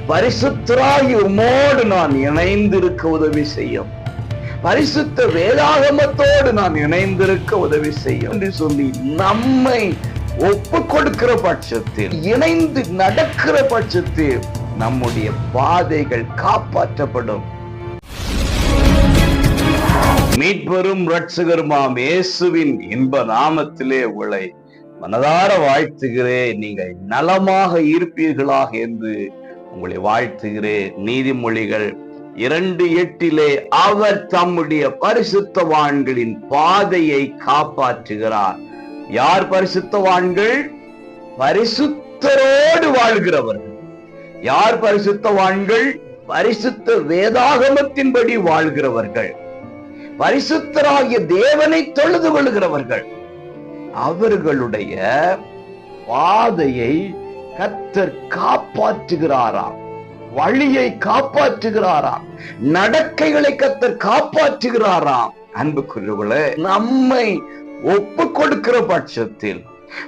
பரிசுத்தராகி உம்மோடு நான் இணைந்திருக்க உதவி செய்யும். பரிசுத்த வேதாகமத்தோடு நான் இணைந்திருக்க உதவி செய்யும் என்று சொல்லி நம்மை ஒப்பு கொடுக்கிற பட்சத்தில், இணைந்து நடக்கிற பட்சத்தில் நம்முடைய பாதைகள் காப்பாற்றப்படும். மீட்பெரும் இரட்சகருமாம் இயேசுவின் இன்ப நாமத்திலே உங்களை மனதார வாழ்த்துகிறேன். நீங்கள் நலமாக இருப்பீர்களாக என்று உங்களை வாழ்த்துகிறேன். நீதிமொழிகள் 2:8 அவர் தம்முடைய பரிசுத்தவான்களின் பாதையை காப்பாற்றுகிறார். யார் பரிசுத்தவான்கள்? பரிசுத்தரோடு வாழ்கிறவர்கள். யார் பரிசுத்தவான்கள்? பரிசுத்த வேதாகமத்தின்படி வாழ்கிறவர்கள், பரிசுத்தராகிய தேவனை தொழுது கொள்கிறவர்கள். அவர்களுடைய பாதையை கர்த்தர் காப்பாற்றுகிறாராம், வழியை காப்பாற்றுகிறாராம், நடக்கைகளை கர்த்தர் காப்பாற்றுகிறாராம். அன்புக்குரியவர்களே, நம்மை ஒப்பு கொடுக்கிற பட்சத்தில்,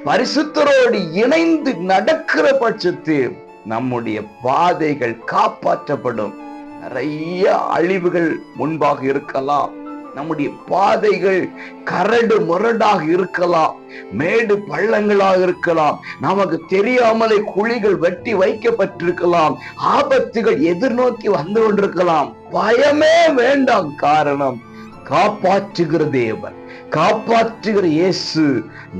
பரிசுத்தரோடு இணைந்து நடக்கிற பட்சத்தில் நம்முடைய பாதைகள் காப்பாற்றப்படும். நிறைய அழிவுகள் முன்பாக இருக்கலாம், நம்முடைய பாதைகள் கரடு முரடாக இருக்கலாம், மேடு பள்ளங்களாக இருக்கலாம், நமக்கு தெரியாமலே குழிகள் வெட்டி வைக்கப்பட்டிருக்கலாம், ஆபத்துகள் எதிர்நோக்கி வந்து கொண்டிருக்கலாம். பயமே வேண்டாம். காரணம், காப்பாற்றுகிற தேவன், காப்பாற்றுகிற இயேசு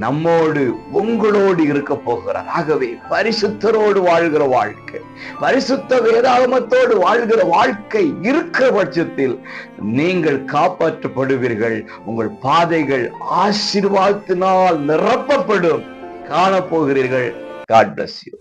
நம்மோடு உங்களோடு இருக்க போகிறார். ஆகவே பரிசுத்தரோடு வாழ்கிற வாழ்க்கை, பரிசுத்த வேதாகமத்தோடு வாழ்கிற வாழ்க்கை இருக்கிற பட்சத்தில் நீங்கள் காப்பாற்றப்படுவீர்கள். உங்கள் பாதைகள் ஆசீர்வாதத்தினால் நிரப்பப்படும். காணப்போகிறீர்கள். God bless you.